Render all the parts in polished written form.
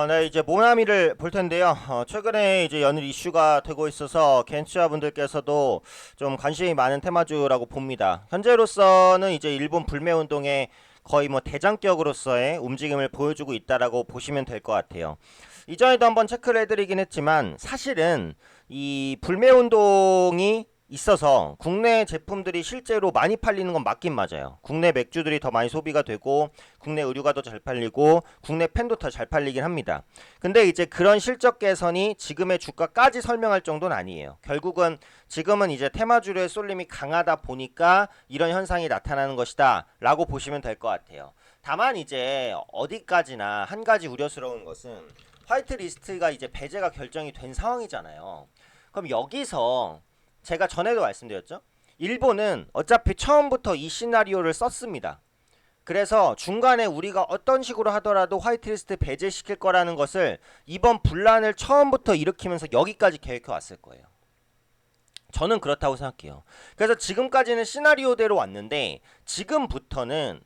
네, 이제 모나미를 볼 텐데요. 최근에 이제 연일 이슈가 되고 있어서 겐츠아분들께서도 좀 관심이 많은 테마주라고 봅니다. 현재로서는 이제 일본 불매운동의 거의 뭐 대장격으로서의 움직임을 보여주고 있다라고 보시면 될 것 같아요. 이전에도 한번 체크를 해드리긴 했지만 사실은 이 불매운동이 있어서 국내 제품들이 실제로 많이 팔리는 건 맞긴 맞아요. 국내 맥주들이 더 많이 소비가 되고 국내 의류가 더 잘 팔리고 국내 펜도 더 잘 팔리긴 합니다. 근데 이제 그런 실적 개선이 지금의 주가까지 설명할 정도는 아니에요. 결국은 지금은 이제 테마주류의 쏠림이 강하다 보니까 이런 현상이 나타나는 것이다 라고 보시면 될 것 같아요. 다만 이제 어디까지나 한 가지 우려스러운 것은 화이트 리스트가 이제 배제가 결정이 된 상황이잖아요. 그럼 여기서 제가 전에도 말씀드렸죠. 일본은 어차피 처음부터 이 시나리오를 썼습니다. 그래서 중간에 우리가 어떤 식으로 하더라도 화이트리스트 배제시킬 거라는 것을 이번 분란을 처음부터 일으키면서 여기까지 계획해 왔을 거예요. 저는 그렇다고 생각해요. 그래서 지금까지는 시나리오대로 왔는데 지금부터는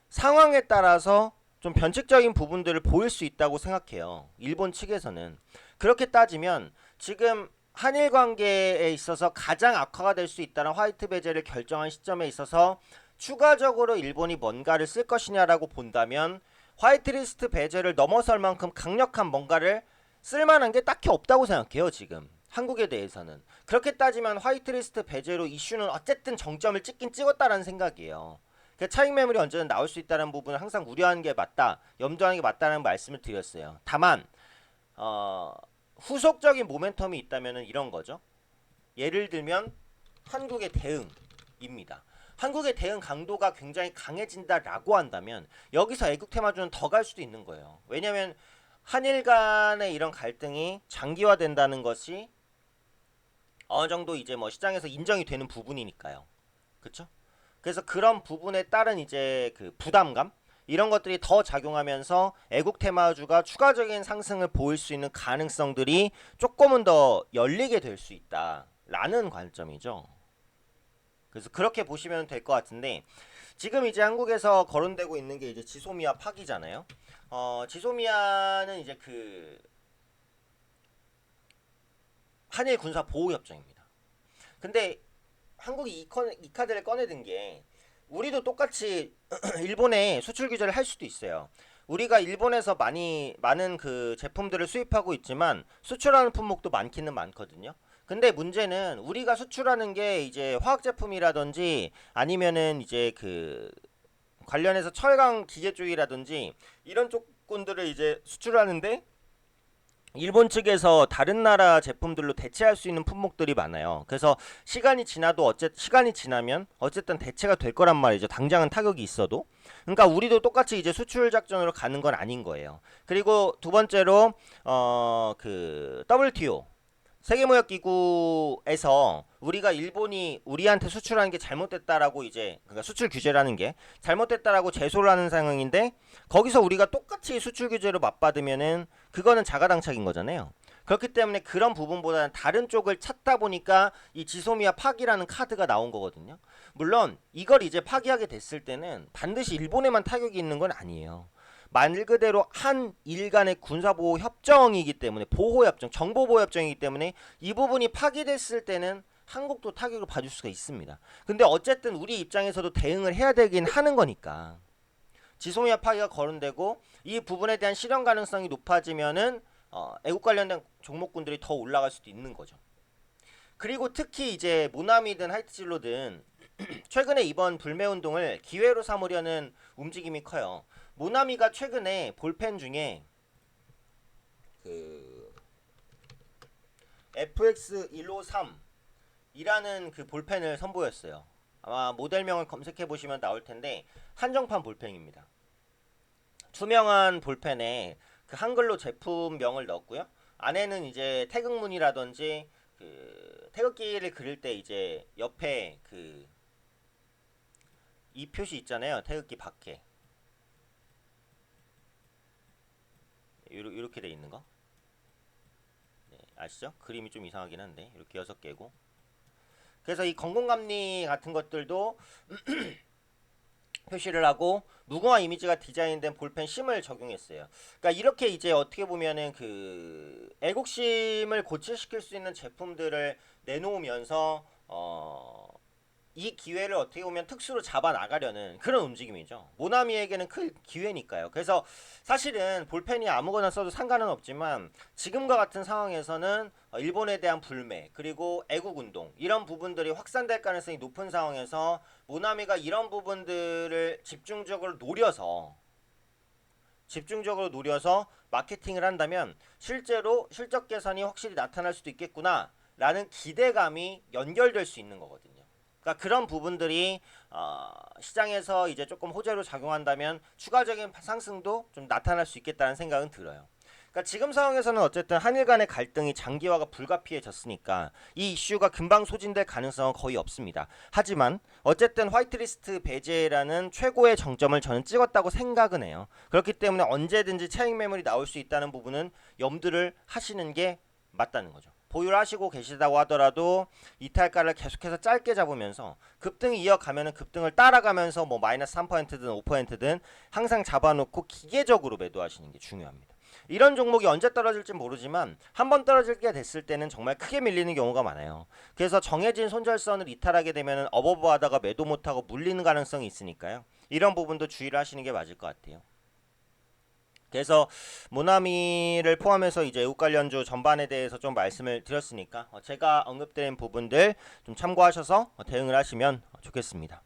상황에 따라서 좀 변칙적인 부분들을 보일 수 있다고 생각해요. 일본 측에서는. 그렇게 따지면 지금 한일 관계에 있어서 가장 악화가 될 수 있다는 화이트 배제를 결정한 시점에 있어서 추가적으로 일본이 뭔가를 쓸 것이냐라고 본다면 화이트리스트 배제를 넘어설 만큼 강력한 뭔가를 쓸만한 게 딱히 없다고 생각해요. 지금 한국에 대해서는. 그렇게 따지면 화이트리스트 배제로 이슈는 어쨌든 정점을 찍긴 찍었다라는 생각이에요. 차익 매물이 언제든 나올 수 있다는 부분을 항상 우려하는 게 맞다, 염두하는 게 맞다는 말씀을 드렸어요. 다만 후속적인 모멘텀이 있다면 이런 거죠. 예를 들면 한국의 대응입니다. 한국의 대응 강도가 굉장히 강해진다라고 한다면 여기서 애국 테마주는 더 갈 수도 있는 거예요. 왜냐하면 한일 간의 이런 갈등이 장기화된다는 것이 어느 정도 이제 뭐 시장에서 인정이 되는 부분이니까요. 그렇죠? 그래서 그런 부분에 따른 이제 그 부담감 이런 것들이 더 작용하면서 애국 테마주가 추가적인 상승을 보일 수 있는 가능성들이 조금은 더 열리게 될 수 있다라는 관점이죠. 그래서 그렇게 보시면 될 것 같은데 지금 이제 한국에서 거론되고 있는 게 이제 지소미아 파기잖아요. 지소미아는 이제 그 한일 군사 보호 협정입니다. 근데 한국이 이 카드를 꺼내든 게 우리도 똑같이 일본에 수출 규제를 할 수도 있어요. 우리가 일본에서 많은 그 제품들을 수입하고 있지만 수출하는 품목도 많기는 많거든요. 근데 문제는 우리가 수출하는 게 이제 화학 제품이라든지 아니면은 이제 그 관련해서 철강 기계 쪽이라든지 이런 쪽군들을 이제 수출하는데 일본 측에서 다른 나라 제품들로 대체할 수 있는 품목들이 많아요. 그래서 시간이 지나면 어쨌든 대체가 될 거란 말이죠. 당장은 타격이 있어도. 그러니까 우리도 똑같이 이제 수출 작전으로 가는 건 아닌 거예요. 그리고 두 번째로 그 WTO 세계무역기구에서 우리가 일본이 우리한테 수출하는 게 잘못됐다라고 이제 그러니까 수출 규제라는 게 잘못됐다라고 제소를 하는 상황인데 거기서 우리가 똑같이 수출 규제로 맞받으면은 그거는 자가당착인 거잖아요. 그렇기 때문에 그런 부분보다는 다른 쪽을 찾다 보니까 이 지소미아 파기라는 카드가 나온 거거든요. 물론 이걸 이제 파기하게 됐을 때는 반드시 일본에만 타격이 있는 건 아니에요. 말 그대로 한일 간의 군사보호 협정이기 때문에 보호협정, 정보보호협정이기 때문에 이 부분이 파기됐을 때는 한국도 타격을 받을 수가 있습니다. 근데 어쨌든 우리 입장에서도 대응을 해야 되긴 하는 거니까 지소미아 파기가 거론되고 이 부분에 대한 실현 가능성이 높아지면은 애국 관련된 종목군들이 더 올라갈 수도 있는 거죠. 그리고 특히 이제 모나미든 하이트진로든 최근에 이번 불매운동을 기회로 삼으려는 움직임이 커요. 모나미가 최근에 볼펜 중에 그 FX153이라는 그 볼펜을 선보였어요. 아마 모델명을 검색해 보시면 나올 텐데 한정판 볼펜입니다. 투명한 볼펜에 그 한글로 제품명을 넣었고요. 안에는 이제 태극문이라든지 그 태극기를 그릴 때 이제 옆에 그 이 표시 있잖아요. 태극기 밖에 이렇게 돼 있는 거. 네, 아시죠? 그림이 좀 이상하긴 한데 이렇게 6개고. 그래서 이 건공감리 같은 것들도 표시를 하고 무궁화 이미지가 디자인된 볼펜 심을 적용했어요. 그러니까 이렇게 이제 어떻게 보면은 그 애국심을 고취시킬 수 있는 제품들을 내놓으면서 이 기회를 어떻게 보면 특수로 잡아 나가려는 그런 움직임이죠. 모나미에게는 큰 기회니까요. 그래서 사실은 볼펜이 아무거나 써도 상관은 없지만 지금과 같은 상황에서는 일본에 대한 불매 그리고 애국운동 이런 부분들이 확산될 가능성이 높은 상황에서 모나미가 이런 부분들을 집중적으로 노려서 마케팅을 한다면 실제로 실적 개선이 확실히 나타날 수도 있겠구나 라는 기대감이 연결될 수 있는 거거든요. 그러니까 그런 부분들이 시장에서 이제 조금 호재로 작용한다면 추가적인 상승도 좀 나타날 수 있겠다는 생각은 들어요. 그러니까 지금 상황에서는 어쨌든 한일 간의 갈등이 장기화가 불가피해졌으니까 이 이슈가 금방 소진될 가능성은 거의 없습니다. 하지만 어쨌든 화이트리스트 배제라는 최고의 정점을 저는 찍었다고 생각은 해요. 그렇기 때문에 언제든지 차익 매물이 나올 수 있다는 부분은 염두를 하시는 게 맞다는 거죠. 보유를 하시고 계시다고 하더라도 이탈가를 계속해서 짧게 잡으면서 급등이 이어가면은 급등을 따라가면서 뭐 마이너스 3%든 5%든 항상 잡아놓고 기계적으로 매도하시는 게 중요합니다. 이런 종목이 언제 떨어질지 모르지만 한번 떨어지게 됐을 때는 정말 크게 밀리는 경우가 많아요. 그래서 정해진 손절선을 이탈하게 되면 어버버하다가 매도 못하고 물리는 가능성이 있으니까요. 이런 부분도 주의를 하시는 게 맞을 것 같아요. 그래서 모나미를 포함해서 이제 애국 관련주 전반에 대해서 좀 말씀을 드렸으니까 제가 언급드린 부분들 좀 참고하셔서 대응을 하시면 좋겠습니다.